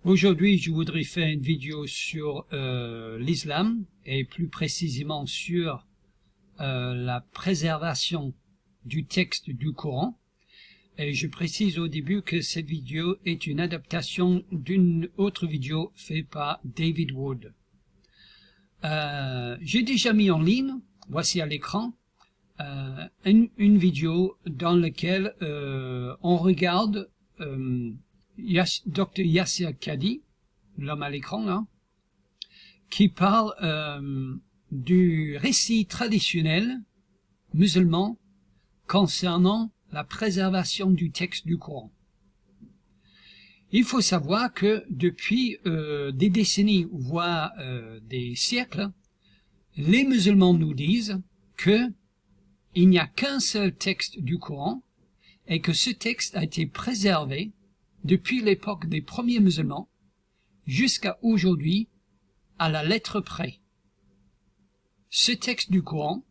Aujourd'hui, je voudrais faire une vidéo sur l'islam et plus précisément sur la préservation du texte du Coran. Et je précise au début que cette vidéo est une adaptation d'une autre vidéo faite par David Wood. J'ai déjà mis en ligne, voici à l'écran, une vidéo dans laquelle on regarde Dr Yasser Qadhi, l'homme à l'écran là, qui parle du récit traditionnel musulman concernant la préservation du texte du Coran. Il faut savoir que depuis des décennies, voire des siècles, les musulmans nous disent que il n'y a qu'un seul texte du Coran et que ce texte a été préservé depuis l'époque des premiers musulmans jusqu'à aujourd'hui à la lettre près. Ce texte du Coran,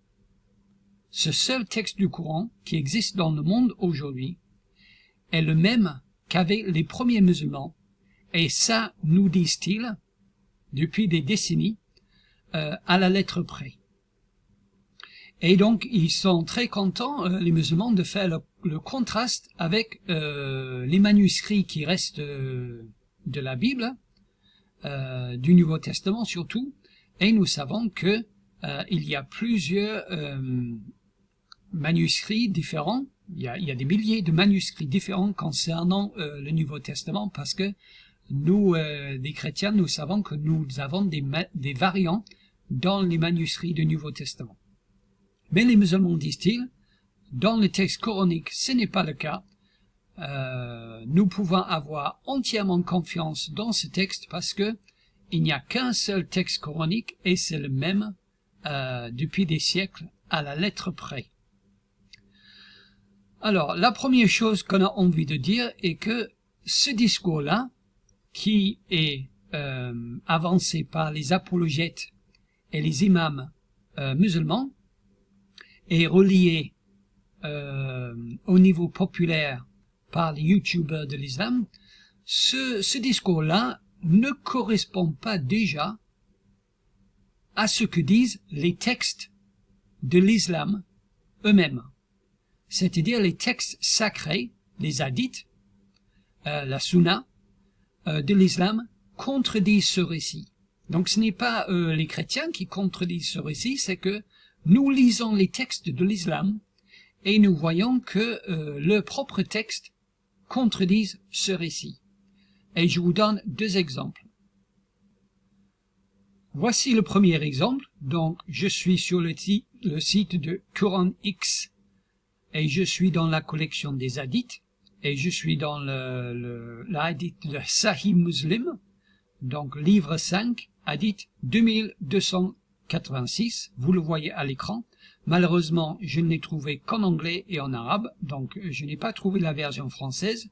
ce seul texte du Coran qui existe dans le monde aujourd'hui, est le même qu'avaient les premiers musulmans, et ça, nous disent-ils, depuis des décennies, à la lettre près. Et donc, ils sont très contents, les musulmans, de faire le contraste avec les manuscrits qui restent de la Bible, du Nouveau Testament surtout, et nous savons que il y a plusieurs manuscrits différents. Il y a des milliers de manuscrits différents concernant le Nouveau Testament, parce que nous, les chrétiens, nous savons que nous avons des variants dans les manuscrits du Nouveau Testament. Mais les musulmans, disent-ils, dans le texte coranique, ce n'est pas le cas. Nous pouvons avoir entièrement confiance dans ce texte parce que il n'y a qu'un seul texte coranique et c'est le même depuis des siècles à la lettre près. Alors, la première chose qu'on a envie de dire est que ce discours-là, qui est avancé par les apologètes et les imams musulmans, est relié au niveau populaire par les youtubeurs de l'islam, ce discours-là ne correspond pas déjà à ce que disent les textes de l'islam eux-mêmes, c'est-à-dire les textes sacrés, les hadiths, la sunna de l'islam contredisent ce récit. Donc ce n'est pas les chrétiens qui contredisent ce récit, c'est que nous lisons les textes de l'islam et nous voyons que leurs propres textes contredisent ce récit. Et je vous donne deux exemples. Voici le premier exemple. Donc, je suis sur le site de Quran X et je suis dans la collection des hadiths et je suis dans l'hadith de Sahih Muslim, donc livre 5, hadith 2286. Vous le voyez à l'écran. Malheureusement, je ne l'ai trouvé qu'en anglais et en arabe, donc je n'ai pas trouvé la version française.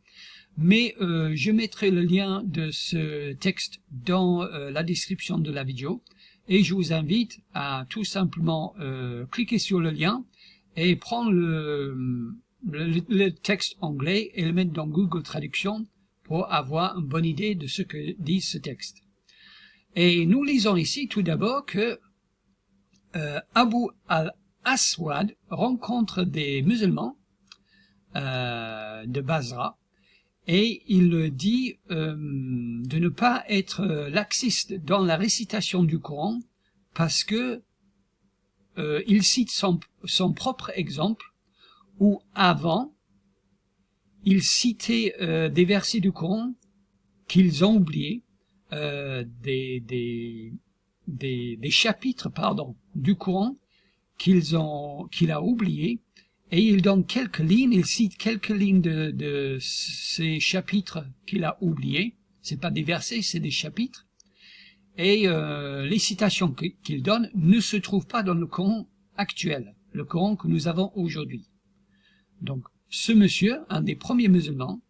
Mais je mettrai le lien de ce texte dans la description de la vidéo et je vous invite à tout simplement cliquer sur le lien et prendre le texte anglais et le mettre dans Google Traduction pour avoir une bonne idée de ce que dit ce texte. Et nous lisons ici tout d'abord que Abu al-Aswad rencontre des musulmans de Basra. Et il dit de ne pas être laxiste dans la récitation du Coran parce que il cite son propre exemple où avant il citait des versets du Coran qu'ils ont oubliés, des chapitres du Coran qu'il a oubliés. Et il donne quelques lignes, il cite quelques lignes de ces chapitres qu'il a oubliés. C'est pas des versets, c'est des chapitres. Et les citations qu'il donne ne se trouvent pas dans le Coran actuel, le Coran que nous avons aujourd'hui. Donc, ce monsieur, un des premiers musulmans,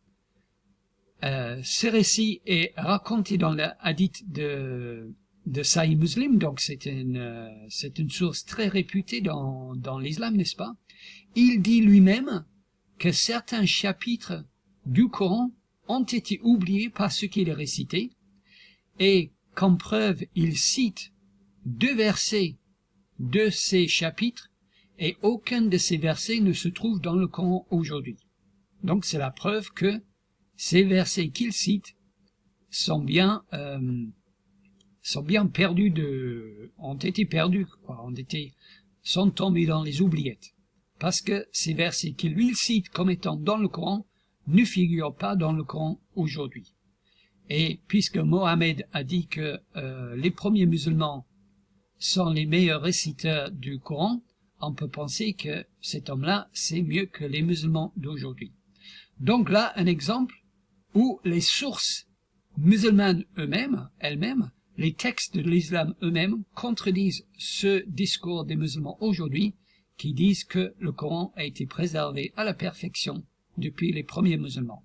ce récit est raconté dans le hadith de Sahih Muslim, donc c'est une source très réputée dans l'islam, n'est-ce pas? Il dit lui-même que certains chapitres du Coran ont été oubliés par ce qu'il a récité, et comme preuve, il cite 2 versets de ces chapitres, et aucun de ces versets ne se trouve dans le Coran aujourd'hui. Donc c'est la preuve que ces versets qu'il cite sont bien perdus ont été perdus, quoi, sont tombés dans les oubliettes. Parce que ces versets qu'il lui cite comme étant dans le Coran ne figurent pas dans le Coran aujourd'hui. Et puisque Mohammed a dit que les premiers musulmans sont les meilleurs réciteurs du Coran, on peut penser que cet homme-là, c'est mieux que les musulmans d'aujourd'hui. Donc là, un exemple où les sources musulmanes elles-mêmes, les textes de l'islam eux-mêmes contredisent ce discours des musulmans aujourd'hui qui disent que le Coran a été préservé à la perfection depuis les premiers musulmans.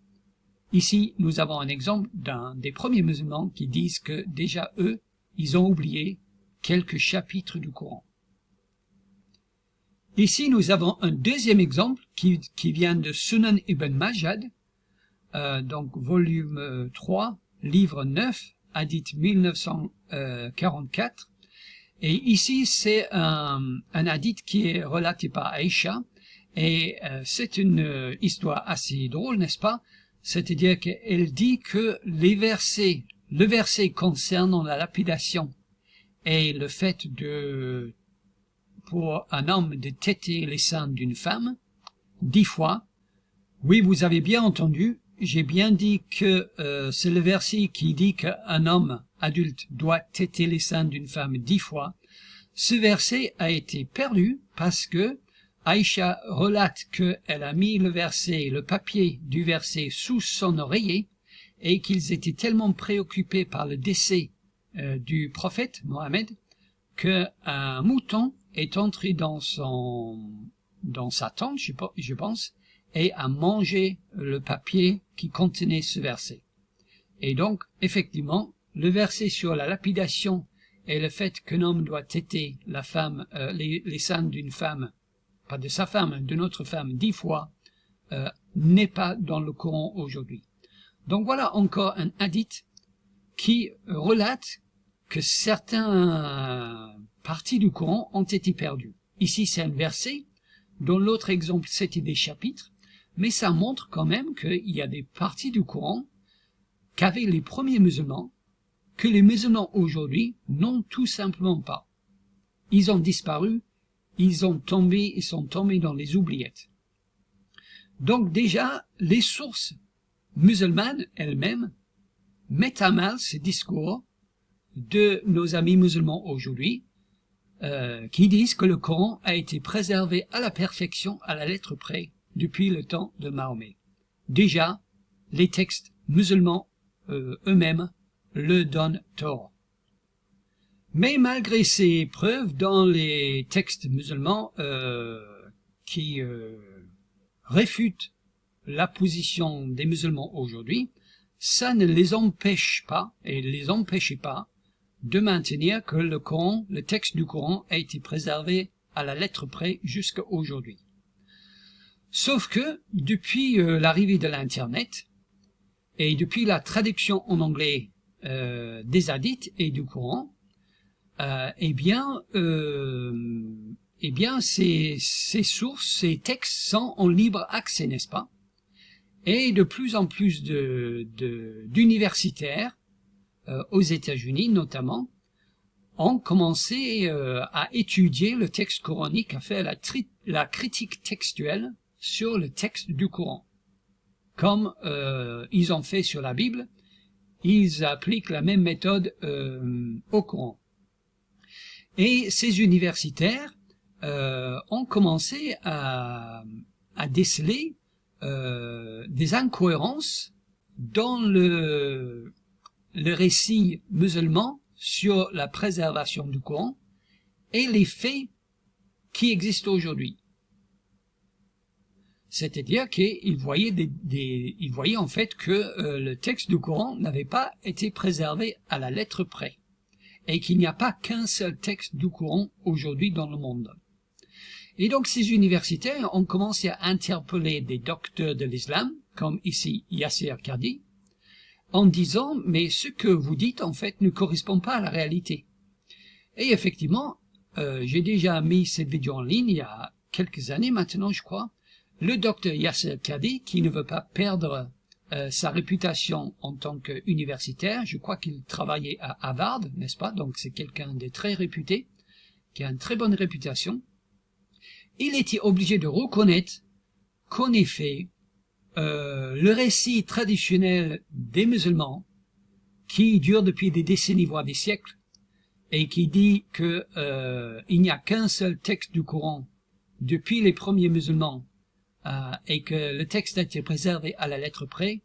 Ici, nous avons un exemple d'un des premiers musulmans qui disent que déjà eux, ils ont oublié quelques chapitres du Coran. Ici, nous avons un deuxième exemple qui vient de Sunan ibn Majah, donc volume 3, livre 9, hadith 1944. Et ici, c'est un hadith qui est relaté par Aïcha, et c'est une histoire assez drôle, n'est-ce pas? C'est-à-dire qu'elle dit que le verset concernant la lapidation et le fait pour un homme de téter les seins d'une femme, 10 fois. Oui, vous avez bien entendu, j'ai bien dit que c'est le verset qui dit qu'un homme adulte doit téter les seins d'une femme 10 fois. Ce verset a été perdu parce que Aïcha relate qu'elle a mis le papier du verset sous son oreiller et qu'ils étaient tellement préoccupés par le décès du prophète Mohammed qu'un mouton est entré dans sa tente, je pense, et a mangé le papier qui contenait ce verset. Et donc, effectivement, le verset sur la lapidation et le fait qu'un homme doit téter la femme, les seins d'une femme, pas de sa femme, de notre femme, 10 fois, n'est pas dans le Coran aujourd'hui. Donc voilà encore un hadith qui relate que certains parties du Coran ont été perdues. Ici, c'est un verset, dans l'autre exemple, c'était des chapitres, mais ça montre quand même qu'il y a des parties du Coran qu'avaient les premiers musulmans, que les musulmans aujourd'hui n'ont tout simplement pas. Ils ont disparu, ils sont tombés dans les oubliettes. Donc déjà, les sources musulmanes elles-mêmes mettent à mal ce discours de nos amis musulmans aujourd'hui, qui disent que le Coran a été préservé à la perfection, à la lettre près, depuis le temps de Mahomet. Déjà, les textes musulmans eux-mêmes le donnent tort. Mais malgré ces preuves dans les textes musulmans qui réfutent la position des musulmans aujourd'hui, ça ne les empêche pas, et les empêchait pas, de maintenir que le Coran, le texte du Coran, a été préservé à la lettre près jusqu'à aujourd'hui. Sauf que, depuis l'arrivée de l'Internet, et depuis la traduction en anglais des hadiths et du Coran, eh bien, ces sources, ces textes sont en libre accès, n'est-ce pas? Et de plus en plus d'universitaires, aux États-Unis notamment, ont commencé à étudier le texte coranique, à faire la critique textuelle sur le texte du Coran. Comme ils ont fait sur la Bible, ils appliquent la même méthode au Coran. Et ces universitaires ont commencé à déceler des incohérences dans le récit musulman sur la préservation du Coran et les faits qui existent aujourd'hui. C'est-à-dire qu'ils voyaient en fait que le texte du Coran n'avait pas été préservé à la lettre près et qu'il n'y a pas qu'un seul texte du Coran aujourd'hui dans le monde. Et donc ces universitaires ont commencé à interpeller des docteurs de l'islam, comme ici Yasser Qadhi, en disant « mais ce que vous dites en fait ne correspond pas à la réalité ». Et effectivement, j'ai déjà mis cette vidéo en ligne il y a quelques années maintenant, je crois. Le docteur Yasser Qadhi, qui ne veut pas perdre sa réputation en tant qu'universitaire, je crois qu'il travaillait à Harvard, n'est-ce pas? Donc c'est quelqu'un de très réputé, qui a une très bonne réputation. Il était obligé de reconnaître qu'en effet, le récit traditionnel des musulmans, qui dure depuis des décennies voire des siècles, et qui dit que il n'y a qu'un seul texte du Coran depuis les premiers musulmans, et que le texte a été préservé à la lettre près,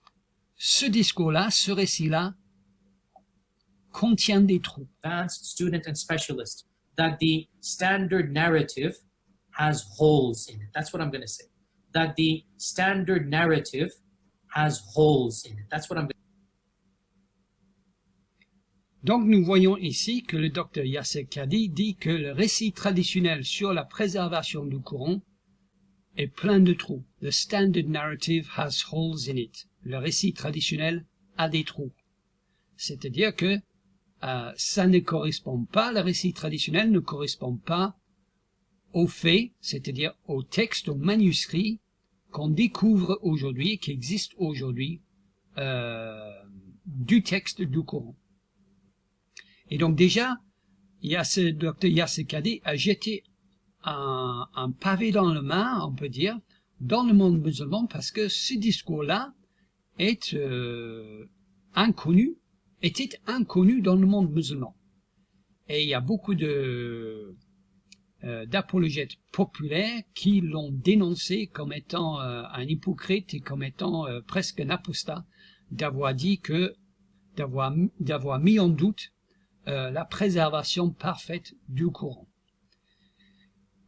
ce discours-là, ce récit-là, contient des trous. Advanced student and specialist, that the standard narrative has holes in it. That's what I'm going to say. That the standard narrative has holes in it. That's what I'm going to say. Donc nous voyons ici que le docteur Yasser Qadhi dit que le récit traditionnel sur la préservation du Coran est plein de trous. The standard narrative has holes in it. Le récit traditionnel a des trous. C'est-à-dire que ça ne correspond pas, le récit traditionnel ne correspond pas aux faits, c'est-à-dire au texte, au manuscrit qu'on découvre aujourd'hui, qui existe aujourd'hui, du texte du Coran. Et donc déjà, docteur Yasser Qadhi a jeté un pavé dans le mare, on peut dire, dans le monde musulman, parce que ce discours-là est était inconnu dans le monde musulman. Et il y a beaucoup d'apologètes populaires qui l'ont dénoncé comme étant un hypocrite et comme étant presque un apostat, d'avoir mis en doute la préservation parfaite du Coran.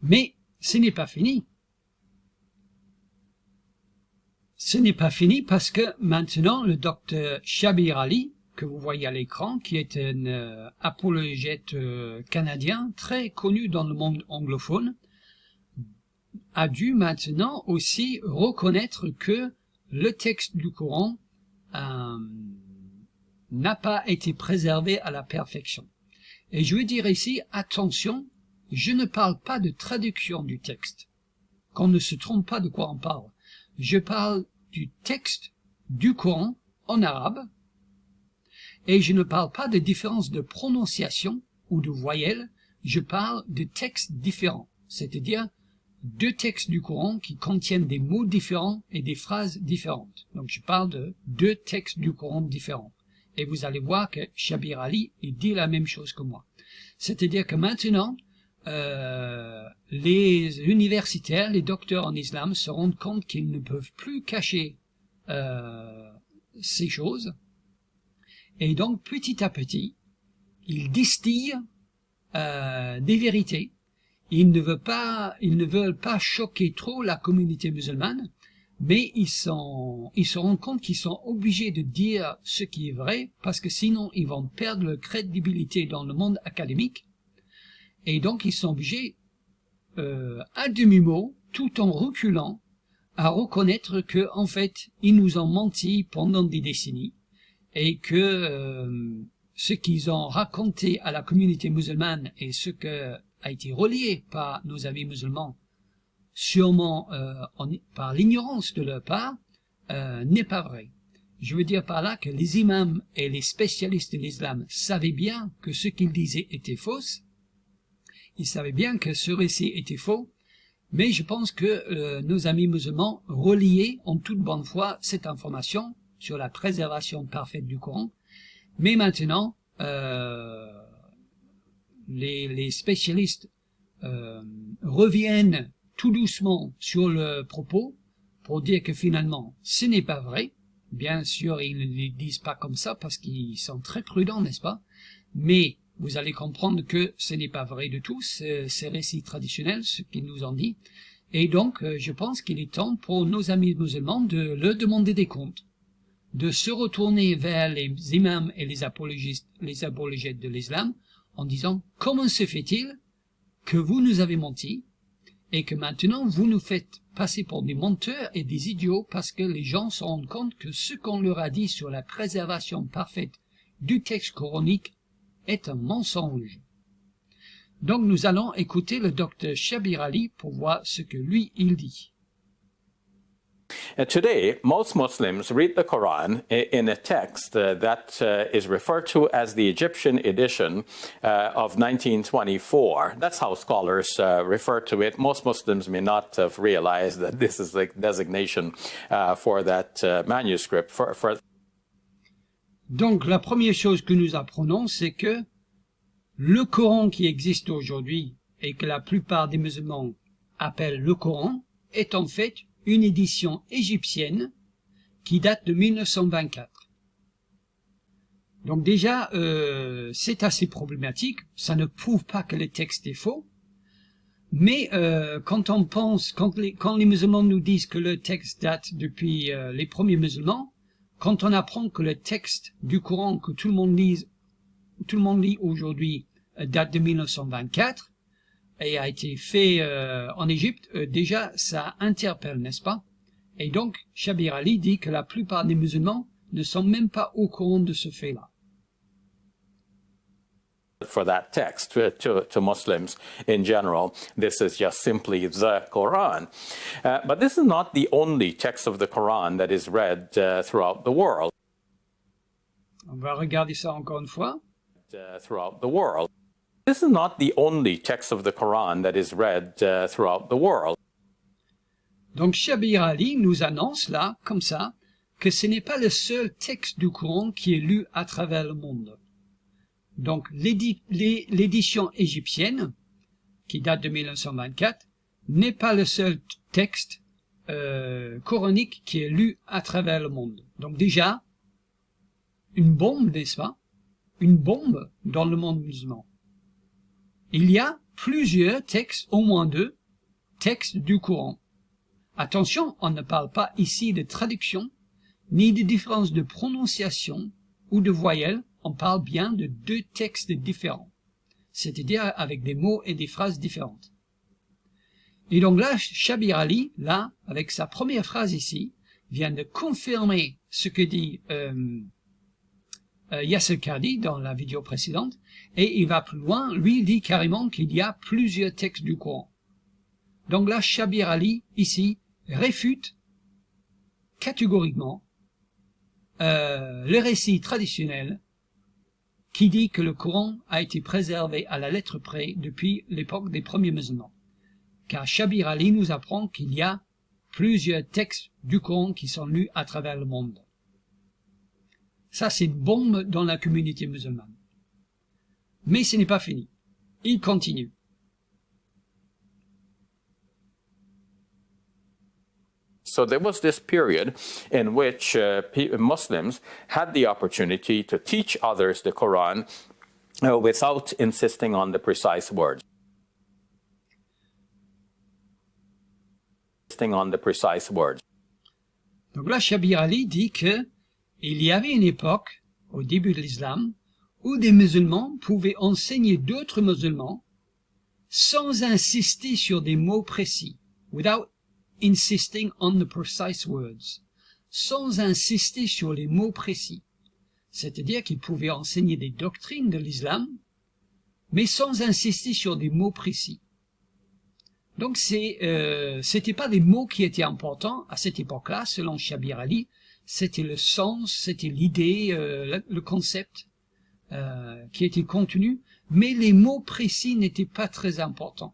Mais ce n'est pas fini. Ce n'est pas fini parce que maintenant le docteur Shabir Ali, que vous voyez à l'écran, qui est un apologète canadien très connu dans le monde anglophone, a dû maintenant aussi reconnaître que le texte du Coran n'a pas été préservé à la perfection. Et je veux dire ici, attention, je ne parle pas de traduction du texte, qu'on ne se trompe pas de quoi on parle. Je parle du texte du Coran en arabe, et je ne parle pas de différence de prononciation ou de voyelles, je parle de textes différents, c'est-à-dire deux textes du Coran qui contiennent des mots différents et des phrases différentes. Donc je parle de deux textes du Coran différents. Et vous allez voir que Shabir Ali, il dit la même chose que moi. C'est-à-dire que maintenant, les universitaires, les docteurs en islam se rendent compte qu'ils ne peuvent plus cacher ces choses. Et donc, petit à petit, ils distillent des vérités. Ils ne veulent pas choquer trop la communauté musulmane, mais ils se rendent compte qu'ils sont obligés de dire ce qui est vrai, parce que sinon ils vont perdre leur crédibilité dans le monde académique. Et donc ils sont obligés, à demi-mot, tout en reculant, à reconnaître que en fait ils nous ont menti pendant des décennies, et que ce qu'ils ont raconté à la communauté musulmane et ce qui a été relié par nos amis musulmans, sûrement par l'ignorance de leur part, n'est pas vrai. Je veux dire par là que les imams et les spécialistes de l'islam savaient bien que ce qu'ils disaient était faux, ils savaient bien que ce récit était faux, mais je pense que nos amis musulmans reliaient en toute bonne foi cette information sur la préservation parfaite du Coran, mais maintenant les spécialistes reviennent tout doucement sur le propos pour dire que finalement ce n'est pas vrai. Bien sûr, ils ne le disent pas comme ça parce qu'ils sont très prudents, n'est-ce pas? Mais vous allez comprendre que ce n'est pas vrai du tout, ces récits traditionnels, ce qu'ils nous ont dit. Et donc, je pense qu'il est temps pour nos amis musulmans de leur demander des comptes, de se retourner vers les imams et les apologètes de l'islam en disant « Comment se fait-il que vous nous avez menti ? et que maintenant vous nous faites passer pour des menteurs et des idiots parce que les gens se rendent compte que ce qu'on leur a dit sur la préservation parfaite du texte coranique est un mensonge. Donc nous allons écouter le docteur Shabir Ali pour voir ce que lui il dit. Today, most Muslims read the Quran in a text that is referred to as the Egyptian edition of 1924. That's how scholars refer to it. Most Muslims may not have realized that this is the designation for that manuscript. Donc la première chose que nous apprenons, c'est que le Coran qui existe aujourd'hui et que la plupart des musulmans appellent le Coran est en fait une édition égyptienne qui date de 1924. Donc déjà, c'est assez problématique. Ça ne prouve pas que le texte est faux. Mais quand on pense, quand les musulmans nous disent que le texte date depuis les premiers musulmans, quand on apprend que le texte du Coran que tout le monde lit aujourd'hui date de 1924, et a été fait en Égypte, déjà ça interpelle, n'est-ce pas? Et donc, Shabir Ali dit que la plupart des musulmans ne sont même pas au courant de ce fait-là. For that text to Muslims in general, this is just simply the Quran. But this is not the only text of the Quran that is read throughout the world. On va regarder ça encore une fois. Throughout the world. This is not the only text of the Quran that is read throughout the world. Donc Shabir Ali nous annonce là, comme ça, que ce n'est pas le seul texte du Coran qui est lu à travers le monde. Donc l'édition égyptienne, qui date de 1924, n'est pas le seul texte coranique qui est lu à travers le monde. Donc déjà, une bombe, n'est-ce pas? Une bombe dans le monde musulman. Il y a plusieurs textes, au moins 2, textes du Coran. Attention, on ne parle pas ici de traduction, ni de différence de prononciation ou de voyelles, on parle bien de 2 textes différents, c'est-à-dire avec des mots et des phrases différentes. Et donc là, Shabir Ali, là, avec sa première phrase ici, vient de confirmer ce que dit Yasser Qadhi dans la vidéo précédente, et il va plus loin, lui il dit carrément qu'il y a plusieurs textes du Coran. Donc là, Shabir Ali, ici, réfute catégoriquement le récit traditionnel qui dit que le Coran a été préservé à la lettre près depuis l'époque des premiers musulmans. Car Shabir Ali nous apprend qu'il y a plusieurs textes du Coran qui sont lus à travers le monde. Ça, c'est une bombe dans la communauté musulmane. Mais ce n'est pas fini. Il continue. So there was this period in which Muslims had the opportunity to teach others the Quran without insisting on the precise words. Donc là, Shabir Ali dit que il y avait une époque, au début de l'islam, où des musulmans pouvaient enseigner d'autres musulmans sans insister sur des mots précis, without insisting on the precise words, sans insister sur les mots précis. C'est-à-dire qu'ils pouvaient enseigner des doctrines de l'islam, mais sans insister sur des mots précis. Donc c'était pas des mots qui étaient importants à cette époque-là, selon Shabir Ali, c'était le sens, c'était l'idée, le concept qui était contenu, mais les mots précis n'étaient pas très importants.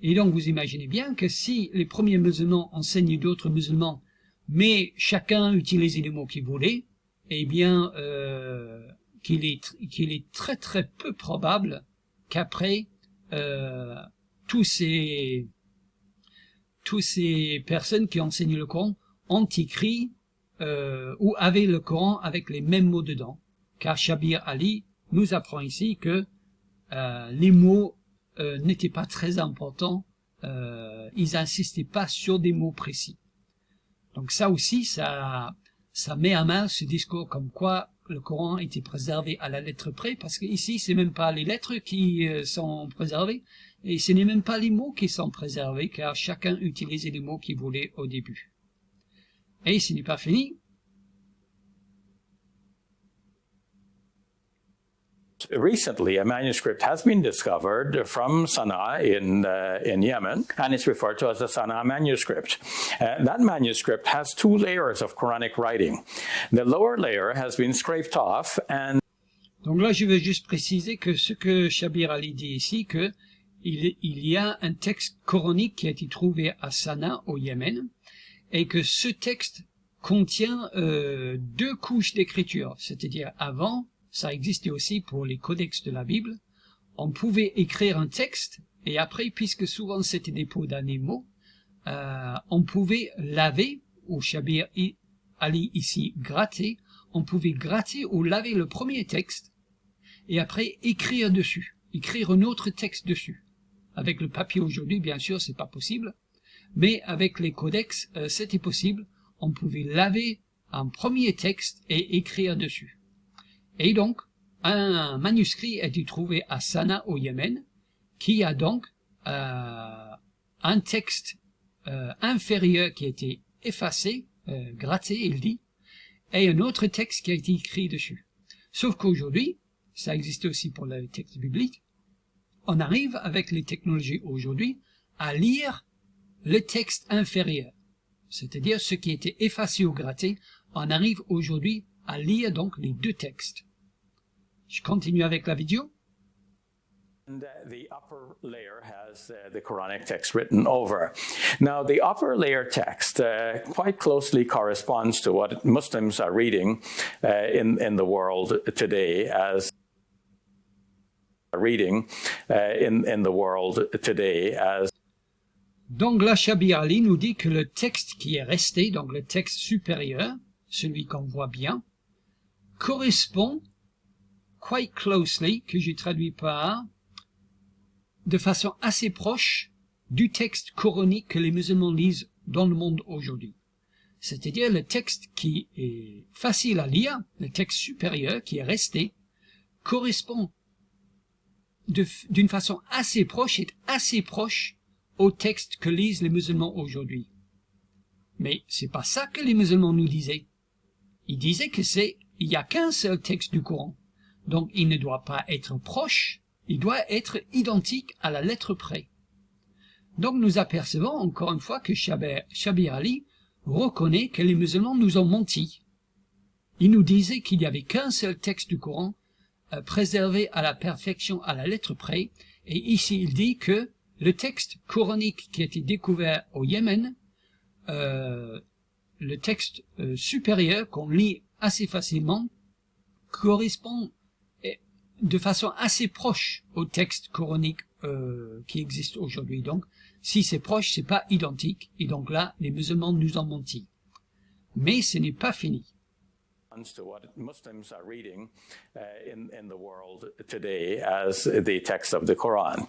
Et donc vous imaginez bien que si les premiers musulmans enseignaient d'autres musulmans, mais chacun utilisait les mots qu'il voulait, eh bien qu'il est très très peu probable qu'après tous ces personnes qui enseignaient le Coran ont écrit ou avaient le Coran avec les mêmes mots dedans. Car Shabir Ali nous apprend ici que les mots n'étaient pas très importants, ils insistaient pas sur des mots précis. Donc ça aussi, ça met à mal ce discours comme quoi le Coran était préservé à la lettre près, parce que ici c'est même pas les lettres qui sont préservées, Et ce n'est même pas les mots qui sont préservés, car chacun utilisait les mots qu'il voulait au début. Et ce n'est pas fini. Recently, a manuscript has been discovered from Sana'a in Yemen, and it's referred to as the Sana'a manuscript. That manuscript has 2 layers of Quranic writing. The lower layer has been scraped off, and Donc là, je veux juste préciser que ce que Shabir Ali dit ici, que il y a un texte coranique qui a été trouvé à Sanaa, au Yémen, et que ce texte contient 2 couches d'écriture, c'est-à-dire avant, ça existait aussi pour les codex de la Bible, on pouvait écrire un texte, et après, puisque souvent c'était des peaux d'animaux, on pouvait laver, ou Shabir Ali ici gratter, on pouvait gratter ou laver le premier texte, et après écrire dessus, écrire un autre texte dessus. Avec le papier aujourd'hui, bien sûr, c'est pas possible, mais avec les codex, c'était possible, on pouvait laver un premier texte et écrire dessus. Et donc, un manuscrit a été trouvé à Sanaa au Yémen, qui a donc un texte inférieur qui a été effacé, gratté, il dit, et un autre texte qui a été écrit dessus. Sauf qu'aujourd'hui, ça existe aussi pour le texte biblique, on arrive avec les technologies aujourd'hui à lire le texte inférieur, c'est-à-dire ce qui était effacé ou gratté, on arrive aujourd'hui à lire donc les 2 textes. Je continue avec la vidéo. And the upper layer has the Quranic text written over. Now, the upper layer text quite closely corresponds to what Muslims are reading in the world today as Donc là, Shabir Ali nous dit que le texte qui est resté, donc le texte supérieur, celui qu'on voit bien, correspond quite closely, que j'ai traduit par, de façon assez proche du texte coranique que les musulmans lisent dans le monde aujourd'hui. C'est-à-dire le texte qui est facile à lire, le texte supérieur qui est resté, correspond d'une façon assez proche, est assez proche au texte que lisent les musulmans aujourd'hui. Mais c'est pas ça que les musulmans nous disaient. Ils disaient que il y a qu'un seul texte du Coran. Donc il ne doit pas être proche, il doit être identique à la lettre près. Donc nous apercevons encore une fois que Shabir Ali reconnaît que les musulmans nous ont menti. Il nous disait qu'il n'y avait qu'un seul texte du Coran préservé à la perfection à la lettre près, et ici il dit que le texte coranique qui a été découvert au Yémen, le texte supérieur qu'on lit assez facilement, correspond de façon assez proche au texte coranique qui existe aujourd'hui. Donc, si c'est proche, c'est pas identique, et donc là, les musulmans nous ont menti. Mais ce n'est pas fini. To what Muslims are reading in the world today as the text of the Quran.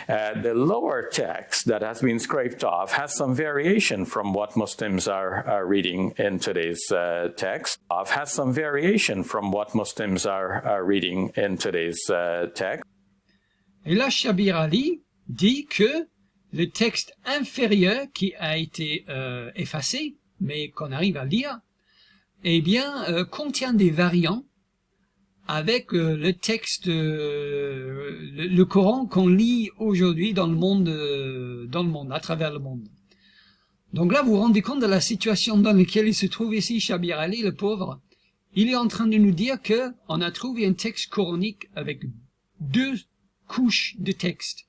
The lower text that has been scraped off has some variation from what Muslims are reading in today's text. Has some variation from what Muslims are reading in today's text. Et là, Shabir Ali dit que le texte inférieur qui a été effacé, mais qu'on arrive à lire, eh bien, contient des variants avec le texte, le Coran qu'on lit aujourd'hui dans le monde, à travers le monde. Donc là, vous vous rendez compte de la situation dans laquelle il se trouve ici, Shabir Ali, le pauvre. Il est en train de nous dire que on a trouvé un texte coranique avec 2 couches de texte.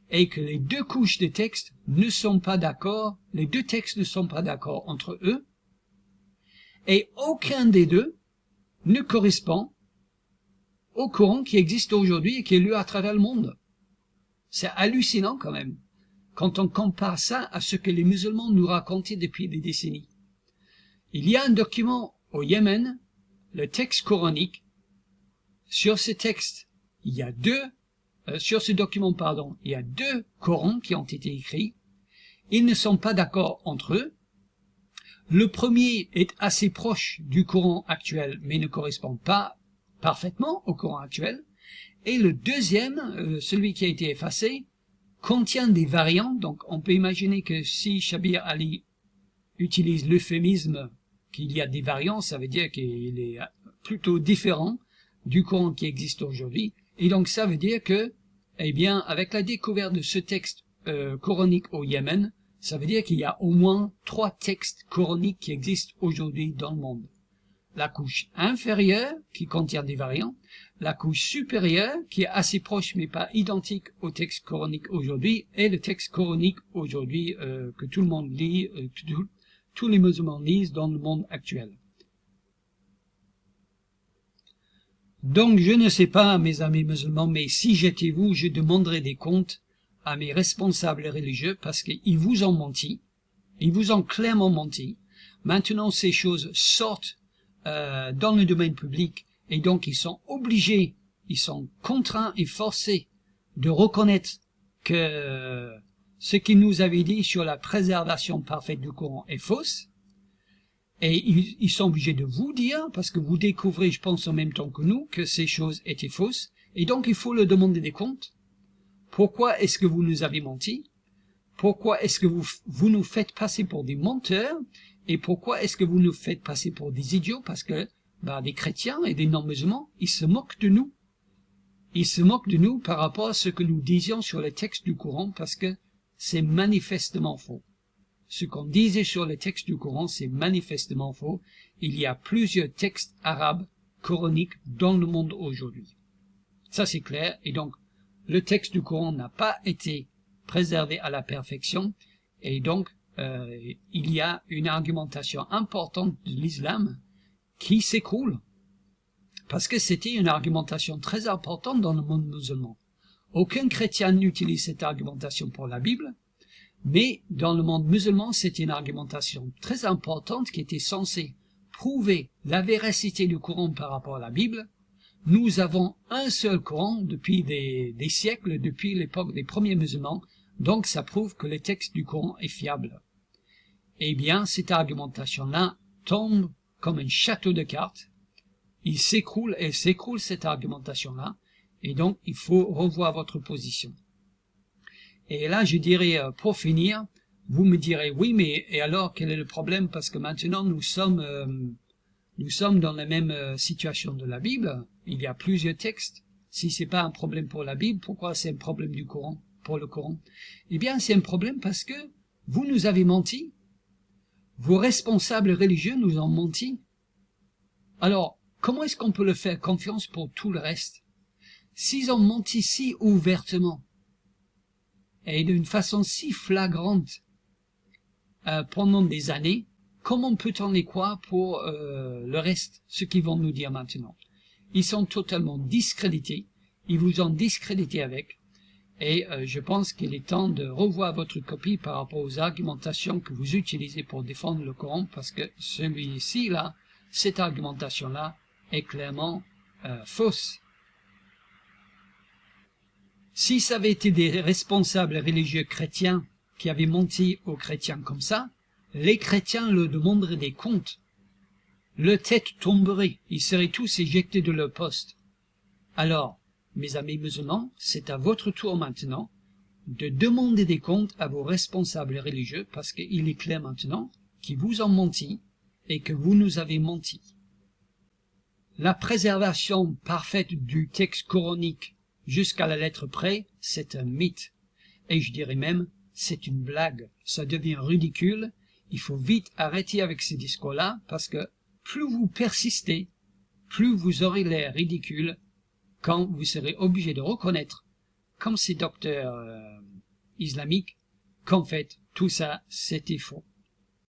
Et que les 2 couches de texte ne sont pas d'accord, les 2 textes ne sont pas d'accord entre eux, et aucun des 2 ne correspond au Coran qui existe aujourd'hui et qui est lu à travers le monde. C'est hallucinant quand même, quand on compare ça à ce que les musulmans nous racontaient depuis des décennies. Il y a un document au Yémen, le texte coranique. Sur ce texte, il y a sur ce document, il y a 2 Corans qui ont été écrits. Ils ne sont pas d'accord entre eux. Le premier est assez proche du Coran actuel, mais ne correspond pas parfaitement au Coran actuel. Et le deuxième, celui qui a été effacé, contient des variants. Donc on peut imaginer que si Shabir Ali utilise l'euphémisme qu'il y a des variants, ça veut dire qu'il est plutôt différent du Coran qui existe aujourd'hui. Et donc ça veut dire que, eh bien, avec la découverte de ce texte coranique au Yémen, ça veut dire qu'il y a au moins 3 textes coraniques qui existent aujourd'hui dans le monde. La couche inférieure, qui contient des variants, la couche supérieure, qui est assez proche mais pas identique au texte coranique aujourd'hui, et le texte coranique aujourd'hui que tout le monde lit, tous les musulmans lisent dans le monde actuel. Donc je ne sais pas, mes amis musulmans, mais si j'étais vous, je demanderais des comptes à mes responsables religieux parce qu'ils vous ont menti, ils vous ont clairement menti. Maintenant ces choses sortent dans le domaine public et donc ils sont obligés, ils sont contraints et forcés de reconnaître que ce qu'ils nous avaient dit sur la préservation parfaite du Coran est fausse. Et ils sont obligés de vous dire, parce que vous découvrez, je pense, en même temps que nous, que ces choses étaient fausses. Et donc, il faut leur demander des comptes. Pourquoi est-ce que vous nous avez menti? Pourquoi est-ce que vous nous faites passer pour des menteurs? Et pourquoi est-ce que vous nous faites passer pour des idiots? Parce que des chrétiens et des non-musulmans, ils se moquent de nous. Ils se moquent de nous par rapport à ce que nous disions sur le texte du Coran, parce que c'est manifestement faux. Ce qu'on disait sur le texte du Coran, c'est manifestement faux. Il y a plusieurs textes arabes coraniques dans le monde aujourd'hui. Ça, c'est clair. Et donc, le texte du Coran n'a pas été préservé à la perfection. Et donc, il y a une argumentation importante de l'islam qui s'écroule. Parce que c'était une argumentation très importante dans le monde musulman. Aucun chrétien n'utilise cette argumentation pour la Bible. Mais dans le monde musulman, c'est une argumentation très importante qui était censée prouver la véracité du Coran par rapport à la Bible. Nous avons un seul Coran depuis des siècles, depuis l'époque des premiers musulmans, donc ça prouve que le texte du Coran est fiable. Eh bien, cette argumentation-là tombe comme un château de cartes. Elle s'écroule cette argumentation-là, et donc il faut revoir votre position. Et là, je dirais, pour finir, vous me direz, oui, mais et alors, quel est le problème? Parce que maintenant, nous sommes dans la même situation de la Bible. Il y a plusieurs textes. Si c'est pas un problème pour la Bible, pourquoi c'est un problème du Coran, pour le Coran? Eh bien, c'est un problème parce que vous nous avez menti. Vos responsables religieux nous ont menti. Alors, comment est-ce qu'on peut le faire confiance pour tout le reste? S'ils ont menti si ouvertement, et d'une façon si flagrante pendant des années, comment peut-on les croire pour le reste, ce qu'ils vont nous dire maintenant? Ils sont totalement discrédités, ils vous ont discrédité avec, et je pense qu'il est temps de revoir votre copie par rapport aux argumentations que vous utilisez pour défendre le Coran, parce que celui-ci, là, cette argumentation-là, est clairement fausse. Si ça avait été des responsables religieux chrétiens qui avaient menti aux chrétiens comme ça, les chrétiens leur demanderaient des comptes. Leur tête tomberait, ils seraient tous éjectés de leur poste. Alors, mes amis musulmans, c'est à votre tour maintenant de demander des comptes à vos responsables religieux, parce qu'il est clair maintenant qu'ils vous ont menti et que vous nous avez menti. La préservation parfaite du texte coranique jusqu'à la lettre près, c'est un mythe. Et je dirais même, c'est une blague. Ça devient ridicule. Il faut vite arrêter avec ces discours-là, parce que plus vous persistez, plus vous aurez l'air ridicule quand vous serez obligé de reconnaître, comme ces docteurs islamiques, qu'en fait, tout ça, c'était faux.